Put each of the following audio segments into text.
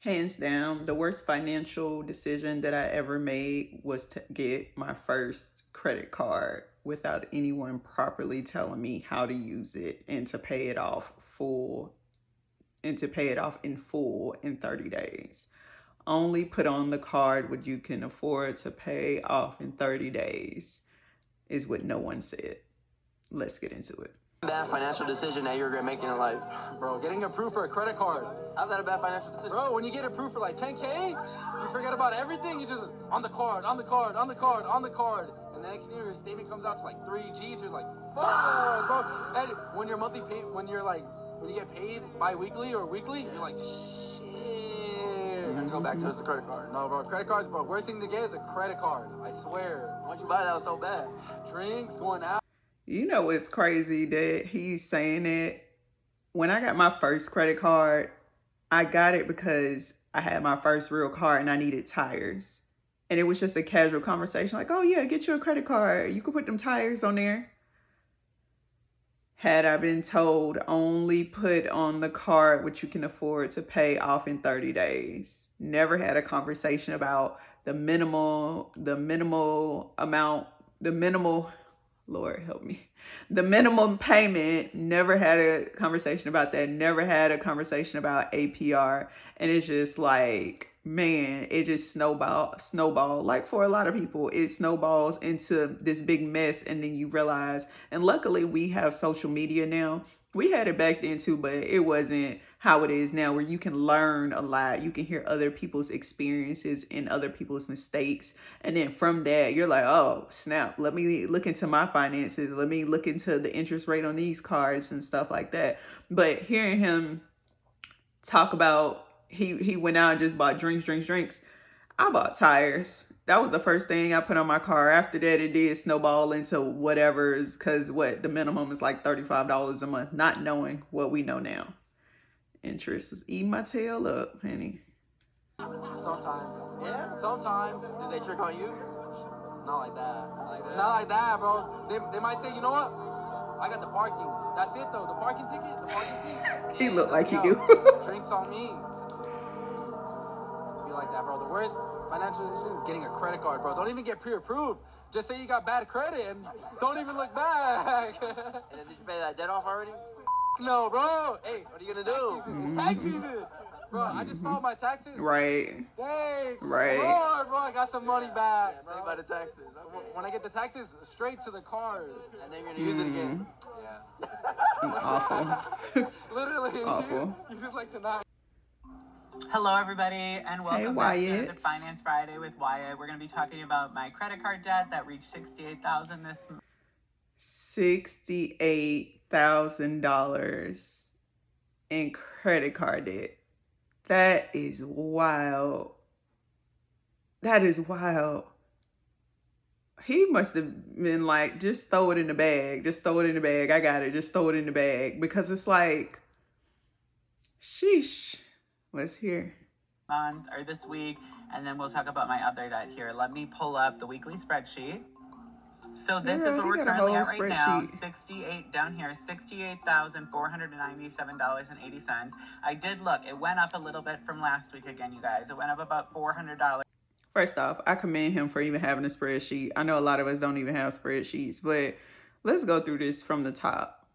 Hands down, the worst financial decision that I ever made was to get my first credit card without anyone properly telling me how to use it and to pay it off full and to pay it off in full in 30 days. Only put on the card what you can afford to pay off in 30 days is what no one said. Let's get into it. Bad financial decision that you're making in life? Bro, getting approved for a credit card. How's that a bad financial decision? Bro, when you get approved for like 10K, you forget about everything. You just on the card, on the card, on the card, on the card. And the next year your statement comes out to like 3Gs. You're like, fuck, bro. And when your monthly pay, when you get paid bi-weekly or weekly, you're like, shit. Let's go back to the credit card. No, bro, credit cards, bro. Worst thing to get is a credit card. I swear. Why'd you buy that? Was so bad. Drinks, going out. You know, it's crazy that he's saying it. When I got my first credit card, I got it because I had my first real car and I needed tires. And it was just a casual conversation like, oh yeah, get you a credit card. You can put them tires on there. Had I been told only put on the card what you can afford to pay off in 30 days. Never had a conversation about the minimal amount, Lord help me. The minimum payment, never had a conversation about that. Never had a conversation about APR. And it's just like, man, it just snowball. Like for a lot of people, it snowballs into this big mess. And then you realize, and luckily we have social media now. We had it back then too, but it wasn't how it is now, where you can learn a lot. You can hear other people's experiences and other people's mistakes. And then from that, you're like, oh, snap, let me look into my finances. Let me look into the interest rate on these cards and stuff like that. But hearing him talk about he went out and just bought drinks. I bought tires. That was the first thing I put on my car. After that, it did snowball into whatever's, because the minimum is like $35 a month, not knowing what we know now. Interest was eating my tail up, honey. Sometimes. Yeah? Sometimes. Did they trick on you? Not like that. Not like that? Not like that, bro. They might say, you know what? I got the parking. That's it, though. The parking ticket, the parking fee. He looked like he do. Drinks on me. Be like that, bro. The worst financial decision is getting a credit card, bro. Don't even get pre-approved. Just say you got bad credit and don't even look back. And then did you pay that debt off already? No, bro. Hey, What are you gonna do? it's tax season. Bro, I just filed my taxes. Right. Dang. Right. Lord, bro, I got some money back. Yeah, save by the taxes. Okay. When I get the taxes, straight to the card. And then you're gonna use it again. Yeah. Awful. Literally. Awful. Use it like tonight. Hello, everybody, and welcome back to Wyatt. the Finance Friday with Wyatt. We're going to be talking about my credit card debt that reached $68,000 this month. $68,000 in credit card debt. That is wild. That is wild. He must have been like, just throw it in the bag. Just throw it in the bag. I got it. Just throw it in the bag. Because it's like, sheesh. Let's hear. Month or this week, and then we'll talk about my other debt here. Let me pull up the weekly spreadsheet. So this Yeah, is what he we're got a currently whole at right now. spreadsheet. 68 down here, $68,497.80. I did look, it went up a little bit from last week again, you guys. It went up about $400. First off, I commend him for even having a spreadsheet. I know a lot of us don't even have spreadsheets, but let's go through this from the top.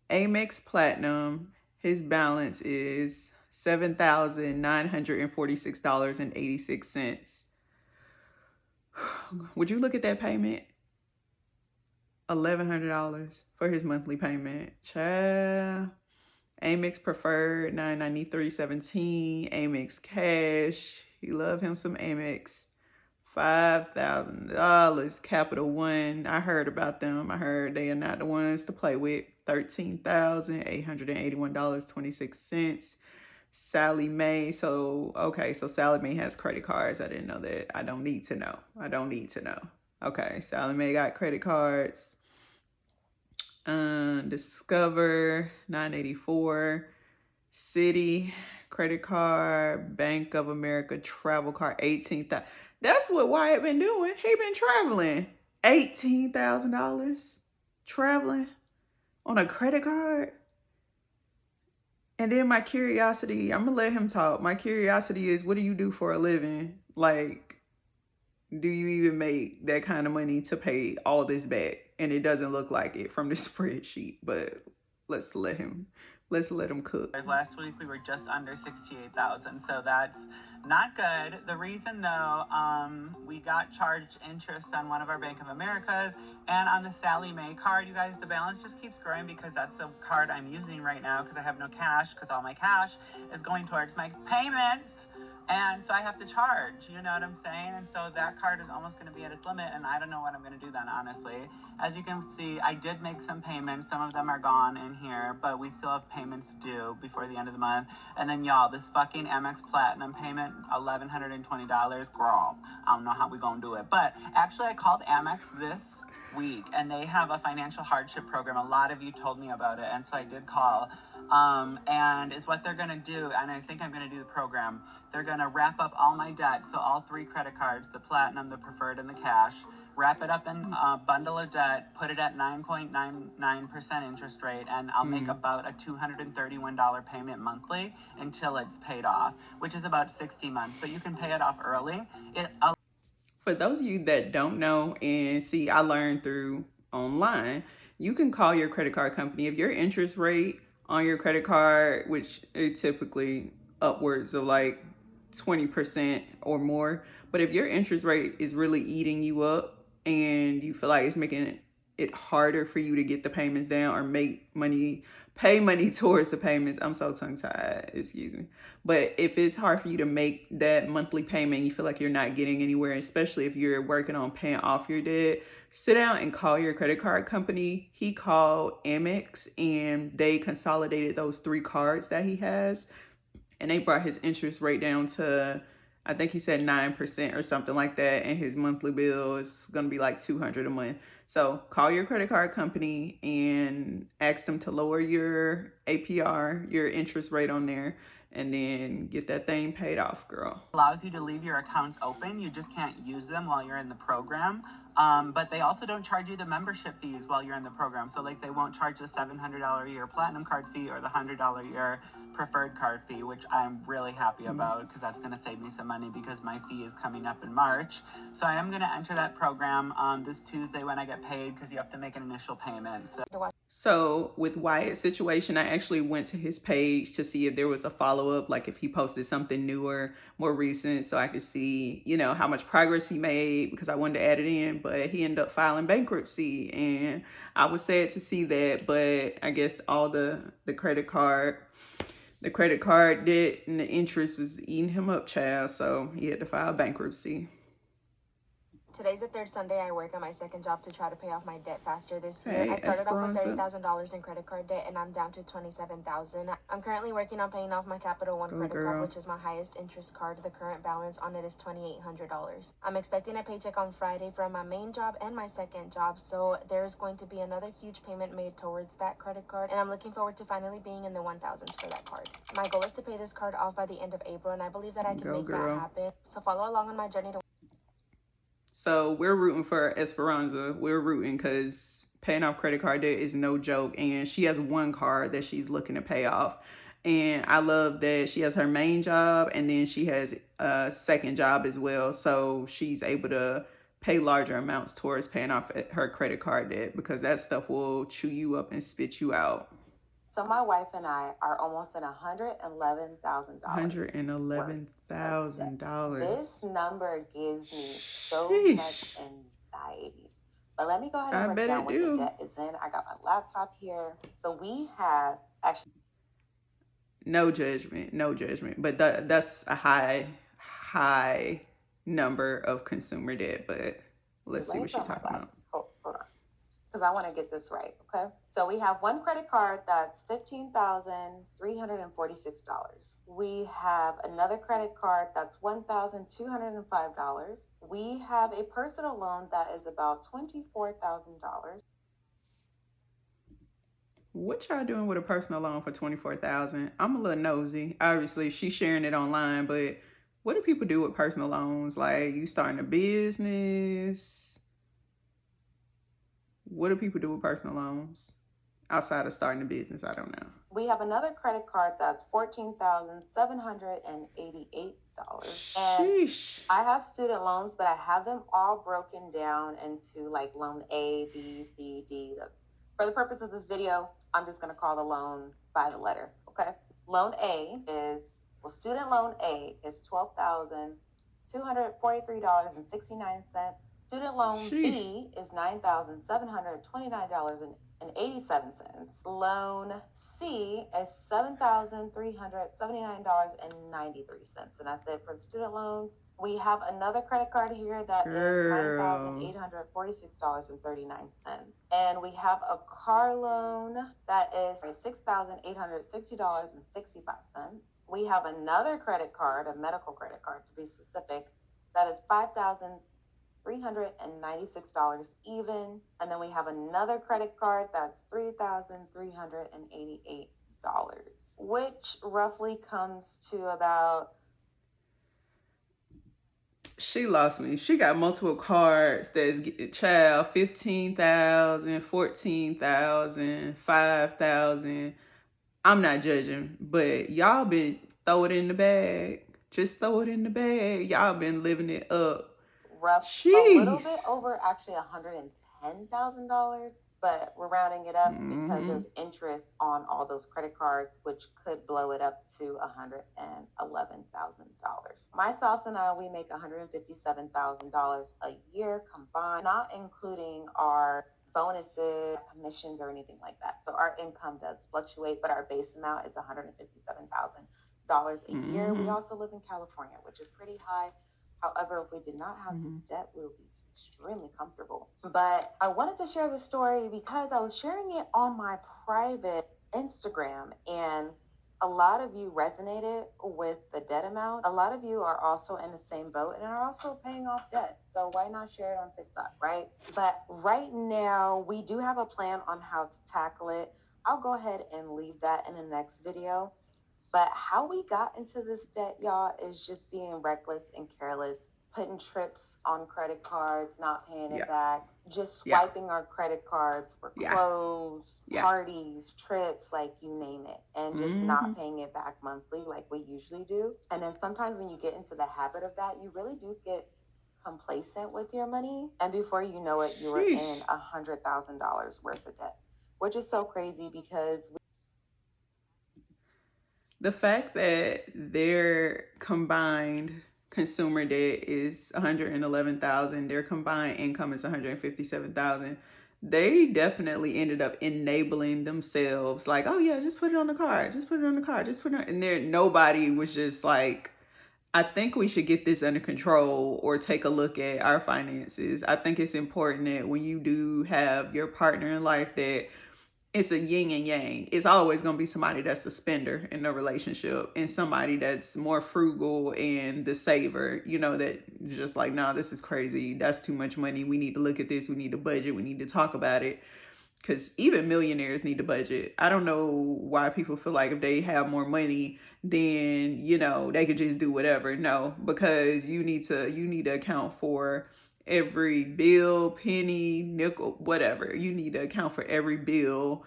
Amex Platinum, his balance is $7,946.86. Would you look at that payment? $1,100 for his monthly payment. Child. Amex Preferred, $993.17. Amex Cash. He love him some Amex. $5,000. Capital One. I heard about them. I heard they are not the ones to play with. $13,881.26. Sallie Mae. So Sallie Mae has credit cards. I didn't know that. I don't need to know. Okay, Sallie Mae got credit cards. Discover, $984. Citi credit card. Bank of America travel card, $18,000. That's what Wyatt been doing. He been traveling. $18,000 traveling on a credit card. And then my curiosity, I'm gonna let him talk. My curiosity is, what do you do for a living? Like, do you even make that kind of money to pay all this back? And it doesn't look like it from the spreadsheet, but let's let him cook. Last week we were just under 68,000, so that's not good. The reason though, we got charged interest on one of our Bank of Americas and on the Sallie Mae card. You guys, the balance just keeps growing because that's the card I'm using right now because I have no cash because all my cash is going towards my payments. And so I have to charge, you know what I'm saying? And so that card is almost going to be at its limit, and I don't know what I'm going to do then, honestly. As you can see, I did make some payments. Some of them are gone in here, but we still have payments due before the end of the month. And then, y'all, this fucking Amex Platinum payment, $1,120, girl. I don't know how we going to do it. But actually, I called Amex this week, and they have a financial hardship program. A lot of you told me about it, and so I did call. And is what they're gonna do, and I think I'm gonna do the program. They're gonna wrap up all my debt, so all 3 credit cards, the platinum, the preferred, and the cash, wrap it up in a bundle of debt, put it at 9.99% interest rate, and I'll make about a $231 payment monthly until it's paid off, which is about 60 months, but you can pay it off early. For those of you that don't know, and see, I learned through online, you can call your credit card company. If your interest rate on your credit card, which is typically upwards of like 20% or more, but if your interest rate is really eating you up and you feel like it's making it harder for you to get the payments down or pay money towards the payments. I'm so tongue-tied, excuse me. But if it's hard for you to make that monthly payment, you feel like you're not getting anywhere, especially if you're working on paying off your debt, sit down and call your credit card company. He called Amex and they consolidated those 3 cards that he has, and they brought his interest rate down to, I think he said 9% or something like that, and his monthly bill is gonna be like $200 a month. So call your credit card company and ask them to lower your APR, your interest rate on there, and then get that thing paid off, girl. Allows you to leave your accounts open. You just can't use them while you're in the program. But they also don't charge you the membership fees while you're in the program. So like they won't charge the $700 a year platinum card fee or the $100 a year preferred card fee, which I'm really happy about because that's going to save me some money because my fee is coming up in March. So I am going to enter that program this Tuesday when I get paid because you have to make an initial payment. So with Wyatt's situation, I actually went to his page to see if there was a follow-up, like if he posted something newer, more recent, so I could see, you know, how much progress he made because I wanted to add it in, but he ended up filing bankruptcy and I was sad to see that, but I guess all the credit card debt and the interest was eating him up, child, so he had to file bankruptcy. Today's the 3rd Sunday I work at my 2nd job to try to pay off my debt faster this year. I started off with $30,000 in credit card debt and I'm down to $27,000. I'm currently working on paying off my Capital One credit card, which is my highest interest card. The current balance on it is $2,800. I'm expecting a paycheck on Friday from my main job and my 2nd job, so there's going to be another huge payment made towards that credit card, and I'm looking forward to finally being in the 1000s for that card. My goal is to pay this card off by the end of April, and I believe that I can make that happen. So follow along on my journey to... So we're rooting for Esperanza. We're rooting because paying off credit card debt is no joke. And she has 1 card that she's looking to pay off. And I love that she has her main job and then she has a 2nd job as well. So she's able to pay larger amounts towards paying off her credit card debt because that stuff will chew you up and spit you out. So my wife and I are almost at $111,000. $111,000. This number gives me so much anxiety. But let me go ahead and break down what the debt is in. I got my laptop here. So we have actually... No judgment. But that's a high number of consumer debt. But let's see what she's talking about. Hold on. Because I want to get this right, okay? So we have 1 credit card that's $15,346. We have another credit card that's $1,205. We have a personal loan that is about $24,000. What y'all doing with a personal loan for $24,000? I'm a little nosy. Obviously, she's sharing it online, but what do people do with personal loans? Like, you starting a business? What do people do with personal loans outside of starting a business? I don't know. We have another credit card that's $14,788. And I have student loans, but I have them all broken down into like loan A, B, C, D. For the purpose of this video, I'm just going to call the loan by the letter. Okay. Loan A is, well, student loan A is $12,243.69. Student loan B is $9,729.87. Loan C is $7,379.93. And that's it for the student loans. We have another credit card here that is $9,846.39. And we have a car loan that is $6,860.65. We have another credit card, a medical credit card to be specific, that is $5,396 even. And then we have another credit card that's $3,388, which roughly comes to about... She lost me. She got multiple cards that's child 15,000, 14,000, 5,000. I'm not judging, but y'all been throw it in the bag. Just throw it in the bag. Y'all been living it up. A little bit over actually $110,000, but we're rounding it up because there's interest on all those credit cards, which could blow it up to $111,000. My spouse and I, we make $157,000 a year combined, not including our bonuses, commissions, or anything like that. So our income does fluctuate, but our base amount is $157,000 a year. We also live in California, which is pretty high. However, if we did not have this debt, we would be extremely comfortable. But I wanted to share this story because I was sharing it on my private Instagram, and a lot of you resonated with the debt amount. A lot of you are also in the same boat and are also paying off debt. So why not share it on TikTok, right? But right now, we do have a plan on how to tackle it. I'll go ahead and leave that in the next video. But how we got into this debt, y'all, is just being reckless and careless, putting trips on credit cards, not paying it back, just swiping our credit cards for clothes, parties, trips, like you name it, and just not paying it back monthly like we usually do. And then sometimes when you get into the habit of that, you really do get complacent with your money. And before you know it, you are in $100,000 worth of debt, which is so crazy because the fact that their combined consumer debt is $111,000, their combined income is $157,000. They definitely ended up enabling themselves, like, oh yeah, just put it on the card, just put it on the card, just put it on. And there, nobody was just like, I think we should get this under control or take a look at our finances. I think it's important that when you do have your partner in life, that it's a yin and yang. It's always going to be somebody that's the spender in the relationship and somebody that's more frugal and the saver, you know, that just like, nah, this is crazy. That's too much money. We need to look at this. We need to budget. We need to talk about it. Because even millionaires need to budget. I don't know why people feel like if they have more money, then, you know, they could just do whatever. No, because you need to account for every bill, penny, nickel, whatever. You need to account for every bill.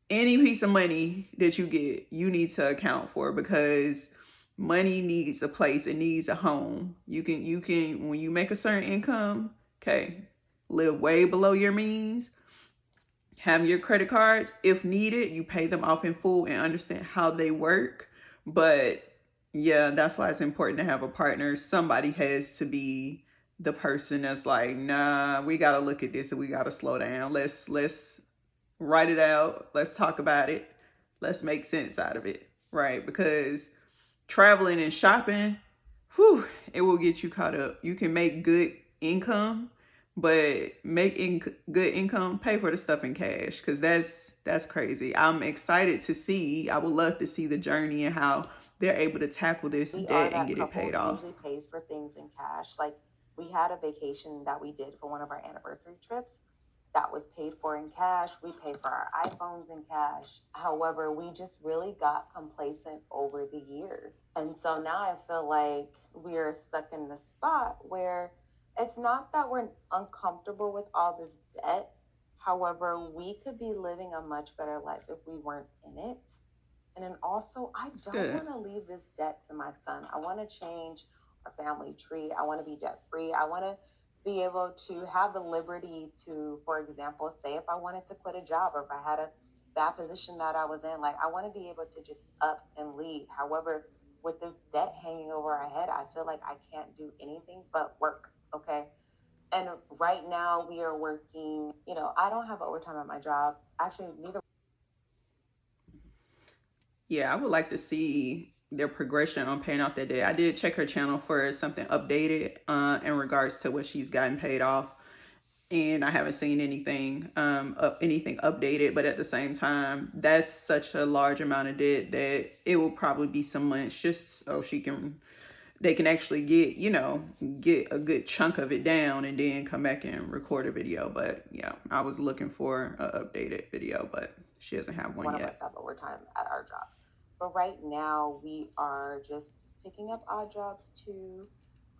Any piece of money that you get, you need to account for, because money needs a place. It needs a home. You can, when you make a certain income, okay, live way below your means, have your credit cards. If needed, you pay them off in full and understand how they work. But yeah, that's why it's important to have a partner. Somebody has to be the person that's like, nah, we got to look at this and we got to slow down. Let's write it out. Let's talk about it. Let's make sense out of it, right? Because traveling and shopping, it will get you caught up. You can make good income, but making good income, pay for the stuff in cash, because that's crazy. I'm excited to see. I would love to see the journey and how they're able to tackle this debt and get it paid off. Usually pays for things in cash. Like, we had a vacation that we did for one of our anniversary trips that was paid for in cash. We paid for our iPhones in cash. However, we just really got complacent over the years. And so now I feel like we are stuck in the spot where it's not that we're uncomfortable with all this debt. However, we could be living a much better life if we weren't in it. And then also, I don't want to leave this debt to my son. I want to change our family tree. I want to be debt free. I want to be able to have the liberty to, for example, say if I wanted to quit a job or if I had a bad position that I was in, like I want to be able to just up and leave. However, with this debt hanging over our head, I feel like I can't do anything but work. Okay. And right now we are working, you know, I don't have overtime at my job. Actually, neither. Yeah, I would like to see their progression on paying off that debt. I did check her channel for something updated in regards to what she's gotten paid off, and I haven't seen anything anything updated. But at the same time, that's such a large amount of debt that it will probably be some months just so they can actually get, you know, get a good chunk of it down and then come back and record a video. But yeah, I was looking for an updated video, but she doesn't have one yet. One of us have overtime at our job. But right now we are just picking up odd jobs to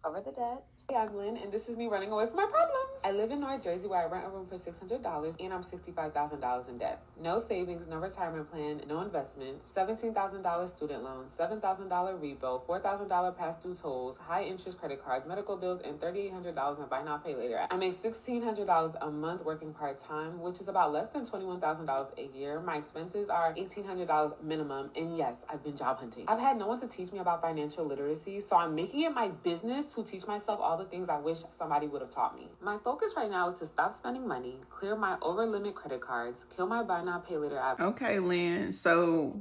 cover the debt. Hey, I'm Lynn, and this is me running away from my problems. I live in North Jersey where I rent a room for $600 and I'm $65,000 in debt. No savings, no retirement plan, no investments, $17,000 student loans, $7,000 repo, $4,000 past due tolls, high interest credit cards, medical bills, and $3,800 in buy now pay later. I make $1,600 a month working part-time, which is about less than $21,000 a year. My expenses are $1,800 minimum, and yes, I've been job hunting. I've had no one to teach me about financial literacy, so I'm making it my business to teach myself all the things I wish somebody would have taught me. My focus right now is to stop spending money, clear my over-limit credit cards, kill my buy now pay later app. Okay, Lynn. So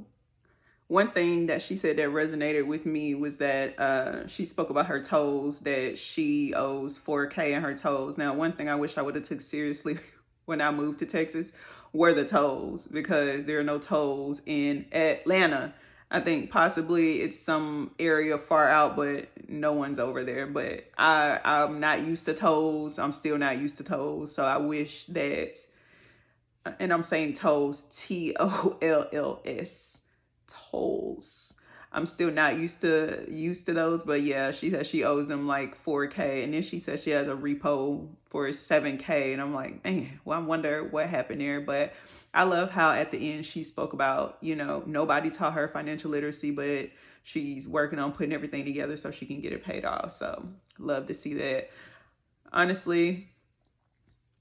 one thing that she said that resonated with me was that she spoke about her tolls, that she owes $4,000 in her tolls. Now, one thing I wish I would have took seriously when I moved to Texas were the tolls, because there are no tolls in Atlanta. I think possibly it's some area far out, but no one's over there. But I'm not used to tolls. I'm still not used to tolls. So I wish that, and I'm saying tolls, TOLLS, tolls. I'm still not used to those, but yeah, she said she owes them like $4,000, and then she said she has a repo for $7,000, and I'm like, man, well, I wonder what happened there. But I love how at the end she spoke about, you know, nobody taught her financial literacy, but she's working on putting everything together so she can get it paid off. So love to see that. Honestly,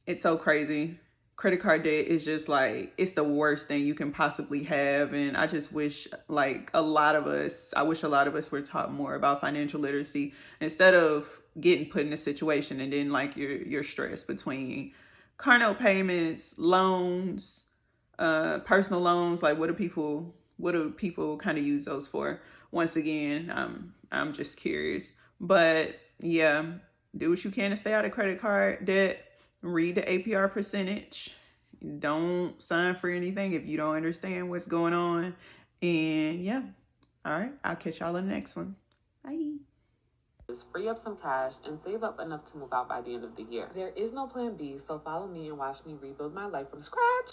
it's so crazy. Credit card debt is just like, it's the worst thing you can possibly have. And I just wish like I wish a lot of us were taught more about financial literacy instead of getting put in a situation and then like you're stressed between car note payments, loans, personal loans. Like what do people kind of use those for? Once again, I'm just curious. But yeah, do what you can to stay out of credit card debt. Read the APR percentage. Don't sign for anything if you don't understand what's going on. And yeah, all right, I'll catch y'all in the next one. Bye. Just free up some cash and save up enough to move out by the end of the year. There is no plan B, so follow me and watch me rebuild my life from scratch.